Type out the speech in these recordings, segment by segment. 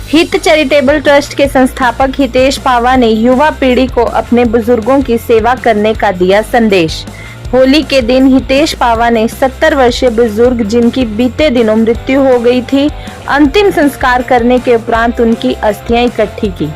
हित charitable trust के संस्थापक हितेश पावा ने युवा पीढ़ी को अपने बुजुर्गों की सेवा करने का दिया संदेश। होली के दिन हितेश पावा ने 70 वर्षीय बुजुर्ग जिनकी बीते दिनों मृत्यु हो गई थी, अंतिम संस्कार करने के उपरांत उनकी अस्थियां इकट्ठी की।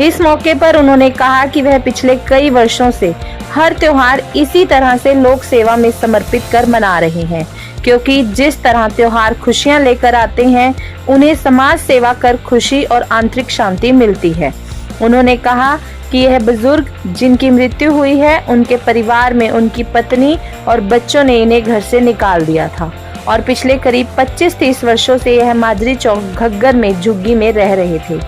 इस मौके पर उन्होंने कहा कि वह पिछले कई वर्षों से हर त्योहार इसी तरह से लोक सेवा में समर्पित कर मना रहे हैं, क्योंकि जिस तरह त्योहार खुशियां लेकर आते हैं, उन्हें समाज सेवा कर खुशी और आंतरिक शांति मिलती है। उन्होंने कहा कि यह बुजुर्ग जिनकी मृत्यु हुई है, उनके परिवार में उनकी पत्नी और बच्चों ने इन्हें घर से निकाल दिया था और पिछले करीब 25-30 वर्षों से यह माजरी चौक घग्गर में झुग्गी में रह रहे थे।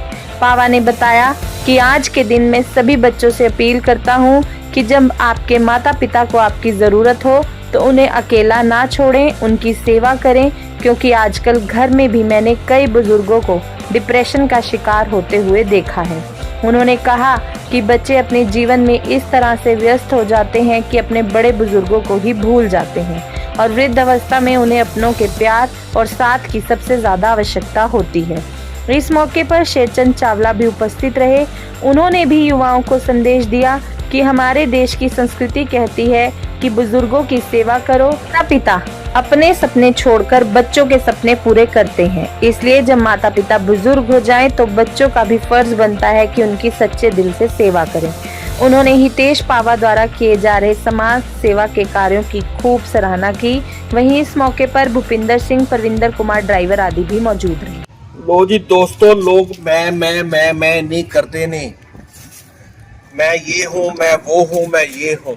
पावा ने बताया कि आज के दिन मैं सभी बच्चों से अपील करता हूं कि जब आपके माता पिता को आपकी जरूरत हो तो उन्हें अकेला ना छोड़ें, उनकी सेवा करें, क्योंकि आजकल घर में भी मैंने कई बुजुर्गों को डिप्रेशन का शिकार होते हुए देखा है। उन्होंने कहा कि बच्चे अपने जीवन में इस तरह से व्यस्त हो जाते हैं कि अपने बड़े बुजुर्गों को ही भूल जाते हैं और वृद्ध अवस्था में उन्हें अपनों के प्यार और साथ की सबसे ज्यादा आवश्यकता होती है। इस मौके पर शेरचंद चावला भी उपस्थित रहे। उन्होंने भी युवाओं को संदेश दिया कि हमारे देश की संस्कृति कहती है कि बुजुर्गों की सेवा करो। माता पिता अपने सपने छोड़कर बच्चों के सपने पूरे करते हैं, इसलिए जब माता पिता बुजुर्ग हो जाएं तो बच्चों का भी फर्ज बनता है कि उनकी सच्चे दिल से सेवा करें। उन्होंने हितेश पावा द्वारा किए जा रहे समाज सेवा के कार्यों की खूब सराहना की। वहीं इस मौके पर भूपिंदर सिंह, परविंदर कुमार ड्राइवर आदि भी मौजूद रहे। लो जी दोस्तों, लोग मैं नहीं करते नहीं, मैं ये हूँ, मैं वो हूँ, मैं ये हूँ।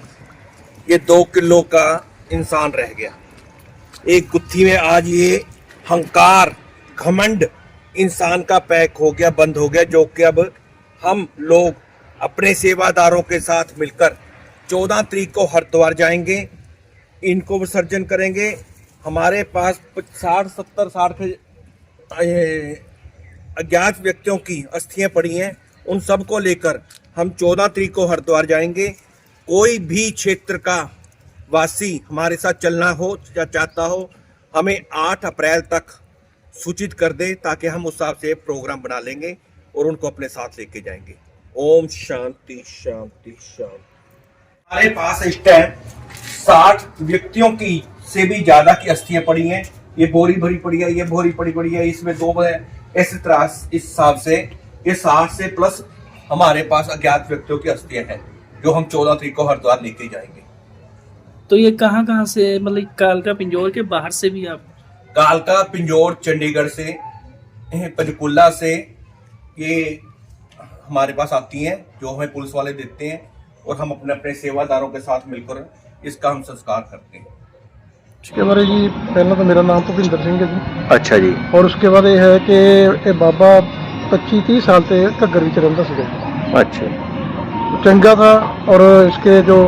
ये 2 किलो का इंसान रह गया। एक गुत्थी में आज ये हंकार, घमंड इंसान का पैक हो गया, बंद हो गया, जो कि अब हम लोग अपने सेवादारों के साथ मिलकर 14 तारीख को हरिद्वार जाएंगे, इनको विसर्जन करेंगे। हमारे पास 60 के अज्ञात व्यक्तियों की अस्थियां पड़ी हैं, उन सब को लेकर हम 14 तारीख को हरिद्वार जाएंगे। कोई भी क्षेत्र का वासी हमारे साथ चलना हो या चाहता हो, हमें 8 अप्रैल तक सूचित कर दे, ताकि हम उस हिसाब से प्रोग्राम बना लेंगे और उनको अपने साथ लेके जाएंगे। ओम शांति शांति शांति। हमारे पास इस टाइम 60 व्यक्तियों की से भी ज्यादा की अस्थियां पड़ी हैं। ये बोरी भरी पड़ी है, ये बोरी पड़ी है, इसमें 2 है। इस तरह इस हिसाब से ये 60 से प्लस हमारे पास अज्ञात व्यक्तियों की अस्थियां हैं, जो हम 14 तारीख को हरिद्वार लेके जाएंगे। तो ये कहाँ से, मतलब कालका पिंजौर के बाहर से भी आप? कालका पिंजौर, चंडीगढ़ से, पंचकुला से ये हमारे पास आती हैं, जो हमें पुलिस वाले देते हैं, और हम अपने अपने सेवादारों के साथ मिलकर इसका हम संस्कार करते हैं। उसके बारे जी, पहला तो मेरा नाम भूपिंदर सिंह है जी। अच्छा जी। और उसके बाद ये है कि ये बाबा 25-30 साल से घग्गर विच रहिंदा सीगा। अच्छा। चंगा था, और इसके जो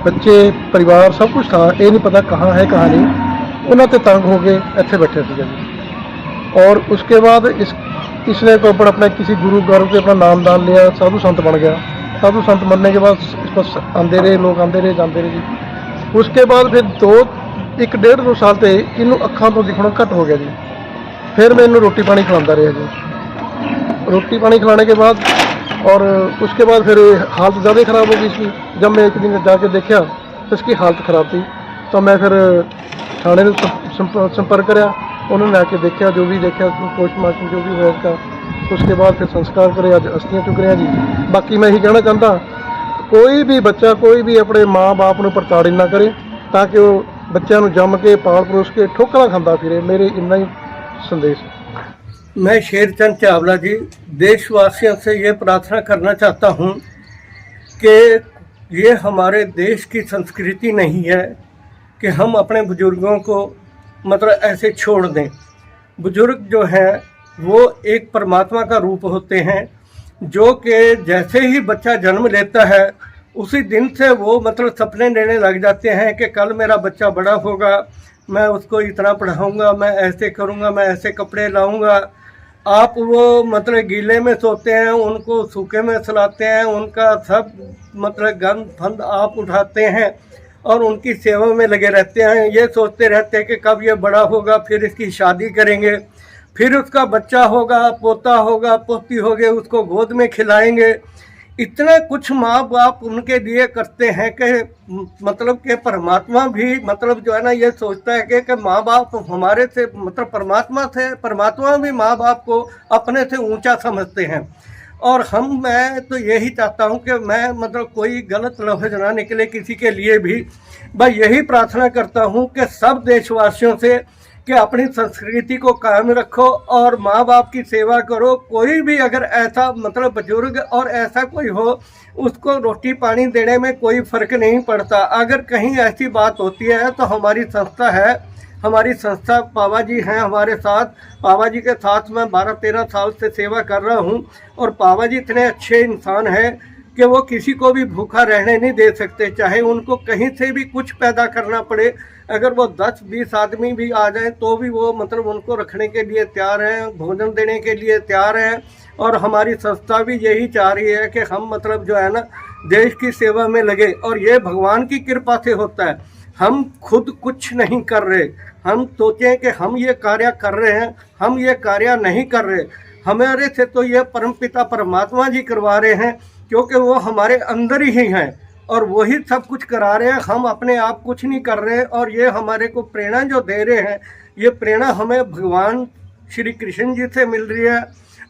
बच्चे, परिवार सब कुछ था। ये नहीं पता कहाँ है कहाँ नहीं, उन्होंने तंग हो के इत्थे बैठे सीगा जी। और उसके बाद इसने तो अपना किसी गुरु घर से अपना नाम दान लिया, साधु संत बन गया। साधु संत बनने के बाद इस पर आते रहे लोग, आते रहे जाते रहे जी। उसके बाद फिर 1-1.5-2 साल से इनू अखां तो दिखना घट हो गया जी। फिर मैं इनू रोटी पानी खिलाता रहा जी। रोटी पानी खिलाने के बाद और उसके बाद फिर हालत ज़्यादा ख़राब हो गई इसकी। जब मैं एक दिन जाके देखा तो इसकी हालत ख़राब थी, तो मैं फिर थाने में संपर्क कराया। उन्होंने आके देखा, जो भी देखा, पोस्टमार्टम जो भी हुआ इसका, उसके बाद फिर संस्कार करे। आज अस्थियाँ चुक रहे हैं जी। बाकी मैं यही कहना चाहता, कोई भी बच्चा, कोई भी अपने माँ बाप को प्रताड़ित ना करे, ताकि वो बच्चों को जम के पाल परोस के ठोकरा खांदा फिरे। मेरे इतना ही संदेश है। मैं शेरचंद चावला जी देशवासियों से ये प्रार्थना करना चाहता हूँ कि ये हमारे देश की संस्कृति नहीं है कि हम अपने बुजुर्गों को मतलब ऐसे छोड़ दें। बुजुर्ग जो हैं वो एक परमात्मा का रूप होते हैं, जो कि जैसे ही बच्चा जन्म लेता है उसी दिन से वो मतलब सपने लेने लग जाते हैं कि कल मेरा बच्चा बड़ा होगा, मैं उसको इतना पढ़ाऊंगा, मैं ऐसे करूंगा, मैं ऐसे कपड़े लाऊंगा। आप वो मतलब गीले में सोते हैं, उनको सूखे में सुलाते हैं, उनका सब मतलब गंद फंद आप उठाते हैं और उनकी सेवा में लगे रहते हैं। ये सोचते रहते हैं कि कब ये बड़ा होगा, फिर इसकी शादी करेंगे। फिर उसका बच्चा होगा, पोता होगा, पोती होगी, उसको गोद में खिलाएंगे। इतना कुछ माँ बाप उनके लिए करते हैं कि मतलब कि परमात्मा भी मतलब जो है ना ये सोचता है कि माँ बाप हमारे से मतलब परमात्मा भी माँ बाप को अपने से ऊंचा समझते हैं। और मैं तो यही चाहता हूँ कि मैं मतलब कोई गलत लफ्ज़ ना निकले किसी के लिए भी। मैं यही प्रार्थना करता हूँ कि सब देशवासियों से कि अपनी संस्कृति को कायम रखो और माँ बाप की सेवा करो। कोई भी अगर ऐसा मतलब बुजुर्ग और ऐसा कोई हो, उसको रोटी पानी देने में कोई फ़र्क नहीं पड़ता। अगर कहीं ऐसी बात होती है तो हमारी संस्था है, हमारी संस्था पावा जी हैं हमारे साथ। पावा जी के साथ मैं 12-13 साल से सेवा कर रहा हूँ और पावा जी इतने अच्छे इंसान हैं कि वो किसी को भी भूखा रहने नहीं दे सकते, चाहे उनको कहीं से भी कुछ पैदा करना पड़े। अगर वो 10-20 आदमी भी आ जाएं तो भी वो मतलब उनको रखने के लिए तैयार हैं, भोजन देने के लिए तैयार हैं। और हमारी संस्था भी यही चाह रही है कि हम मतलब जो है ना देश की सेवा में लगे, और ये भगवान की कृपा से होता है। हम खुद कुछ नहीं कर रहे, हम सोचें कि हम ये कार्य कर रहे हैं, हम ये कार्य नहीं कर रहे। हमारे से तो ये परमपिता परमात्मा जी करवा रहे हैं, क्योंकि वो हमारे अंदर ही हैं और वही सब कुछ करा रहे हैं। हम अपने आप कुछ नहीं कर रहे। और ये हमारे को प्रेरणा जो दे रहे हैं, ये प्रेरणा हमें भगवान श्री कृष्ण जी से मिल रही है।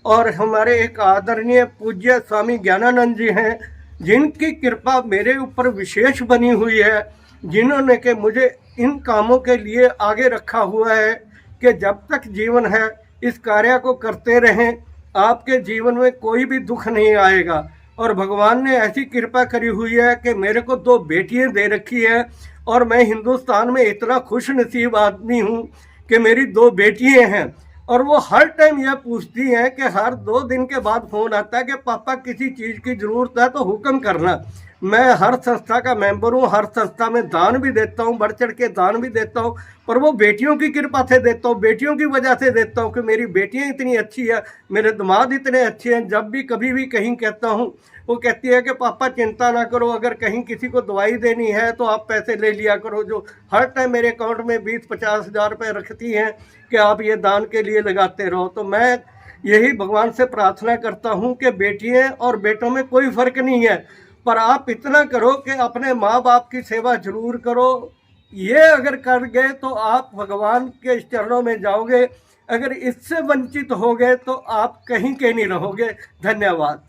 और हमारे एक आदरणीय पूज्य स्वामी ज्ञानानंद जी हैं, जिनकी कृपा मेरे ऊपर विशेष बनी हुई है, जिन्होंने कि मुझे इन कामों के लिए आगे रखा हुआ है कि जब तक जीवन है इस कार्य को करते रहें, आपके जीवन में कोई भी दुख नहीं आएगा। और भगवान ने ऐसी कृपा करी हुई है कि मेरे को 2 बेटियां दे रखी है, और मैं हिंदुस्तान में इतना खुश नसीब आदमी हूँ कि मेरी 2 बेटियां हैं। और वो हर टाइम यह पूछती हैं कि हर 2 दिन के बाद फ़ोन आता है कि पापा किसी चीज़ की ज़रूरत है तो हुक्म करना। मैं हर संस्था का मेंबर हूँ, हर संस्था में दान भी देता हूँ, बढ़ चढ़ के दान भी देता हूँ, पर वो बेटियों की कृपा से देता हूँ, बेटियों की वजह से देता हूँ कि मेरी बेटियाँ इतनी अच्छी है, मेरे दामाद इतने अच्छे हैं। जब भी कभी भी कहीं कहता हूँ, वो कहती है कि पापा चिंता ना करो, अगर कहीं किसी को दवाई देनी है तो आप पैसे ले लिया करो, जो हर टाइम मेरे अकाउंट में 20-50 हज़ार रुपये रखती हैं कि आप ये दान के लिए लगाते रहो। तो मैं यही भगवान से प्रार्थना करता हूँ कि बेटियाँ और बेटों में कोई फ़र्क नहीं है, पर आप इतना करो कि अपने माँ बाप की सेवा जरूर करो। ये अगर कर गए तो आप भगवान के चरणों में जाओगे, अगर इससे वंचित हो गए तो आप कहीं के नहीं रहोगे। धन्यवाद।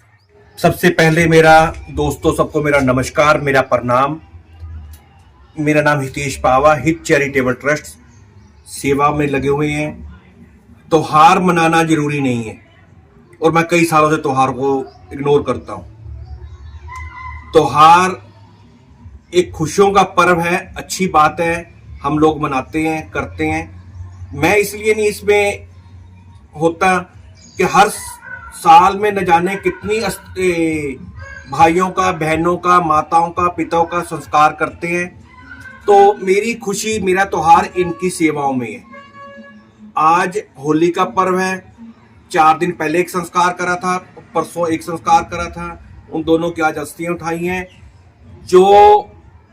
सबसे पहले मेरा दोस्तों सबको मेरा नमस्कार, मेरा प्रणाम। मेरा नाम हितेश पावा, हित चैरिटेबल ट्रस्ट सेवा में लगे हुए हैं। त्योहार मनाना जरूरी नहीं है और मैं कई सालों से त्योहार को इग्नोर करता हूं। त्योहार एक खुशियों का पर्व है, अच्छी बात है, हम लोग मनाते हैं, करते हैं। मैं इसलिए नहीं इसमें होता कि हर साल में न जाने कितनी भाइयों का, बहनों का, माताओं का, पिताओं का संस्कार करते हैं, तो मेरी खुशी, मेरा त्योहार इनकी सेवाओं में है। आज होली का पर्व है, 4 दिन पहले एक संस्कार करा था, परसों एक संस्कार करा था। उन दोनों की आज अस्थियां उठाई हैं। जो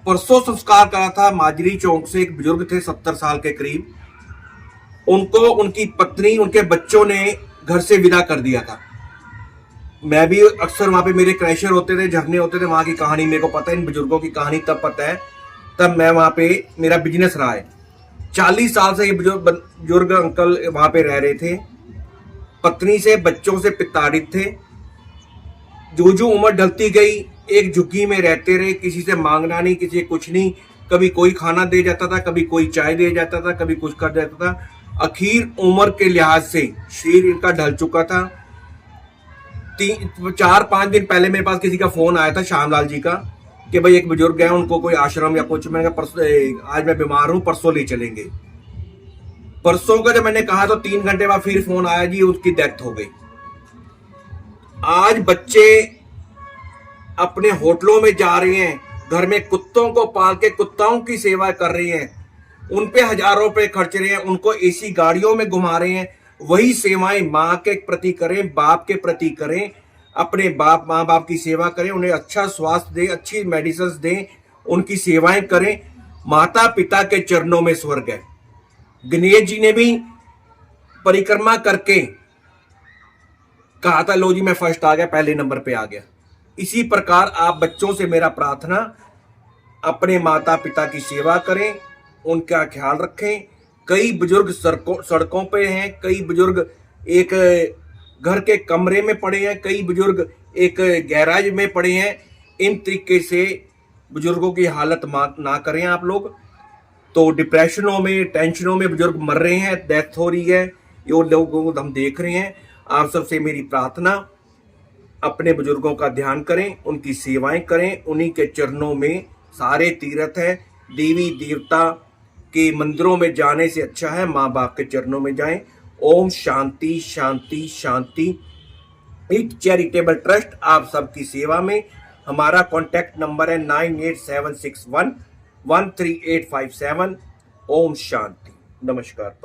परसों संस्कार करा था, माजरी चौक से एक बुजुर्ग थे 70 साल के करीब, उनको उनकी पत्नी, उनके बच्चों ने घर से विदा कर दिया था। मैं भी अक्सर वहां पे मेरे क्रैशर होते थे, झरने होते थे, वहां की कहानी मेरे को पता है, इन बुजुर्गों की कहानी तब पता है तब मैं वहां पे, मेरा बिजनेस रहा है। 40 साल से ये बुजुर्ग अंकल वहां पे रह रहे थे, पत्नी से, बच्चों से प्रताड़ित थे। जो उम्र ढलती गई, एक झुग्गी में रहते रहे, किसी से मांगना नहीं, किसी से कुछ नहीं। कभी कोई खाना दे जाता था, कभी कोई चाय दे जाता था, कभी कुछ कर देता था। आखिर उम्र के लिहाज से शरीर इनका ढल चुका था। 4-5 दिन पहले मेरे पास किसी का फोन आया था, श्यामलाल जी का, कि भाई एक बुजुर्ग है, उनको कोई आश्रम या कुछ। मैंने कहा परसों, आज मैं बीमार हूं, परसों ले चलेंगे। परसों का जब मैंने कहा तो 3 घंटे बाद फिर फोन आया, जी उसकी डेथ हो गई। आज बच्चे अपने होटलों में जा रहे हैं, घर में कुत्तों को पाल के कुत्ताओं की सेवा कर रहे हैं, उन पे हजारों रुपए खर्च रहे हैं, उनको एसी गाड़ियों में घुमा रहे हैं। वही सेवाएं माँ के प्रति करें, बाप के प्रति करें, अपने माँ बाप की सेवा करें, उन्हें अच्छा स्वास्थ्य दें, अच्छी मेडिसिन दें, उनकी सेवाएं करें। माता पिता के चरणों में स्वर्ग है। गणेश जी ने भी परिक्रमा करके कहा था लो जी मैं फर्स्ट आ गया, पहले नंबर पे आ गया। इसी प्रकार आप बच्चों से मेरा प्रार्थना, अपने माता पिता की सेवा करें, उनका ख्याल रखें। कई बुजुर्ग सड़कों पे हैं, कई बुजुर्ग एक घर के कमरे में पड़े हैं, कई बुजुर्ग एक गैराज में पड़े हैं। इन तरीके से बुजुर्गों की हालत ना करें आप लोग। तो डिप्रेशनों में, टेंशनों में बुजुर्ग मर रहे हैं, डेथ हो रही है, ये लोगों को हम देख रहे हैं। आप सबसे मेरी प्रार्थना, अपने बुजुर्गों का ध्यान करें, उनकी सेवाएं करें। उन्हीं के चरणों में सारे तीर्थ है। देवी देवता के मंदिरों में जाने से अच्छा है माँ बाप के चरणों में जाएं। ओम शांति शांति शांति। इट चैरिटेबल ट्रस्ट आप सबकी सेवा में। हमारा कॉन्टैक्ट नंबर है 98761 13857। ओम शांति। नमस्कार।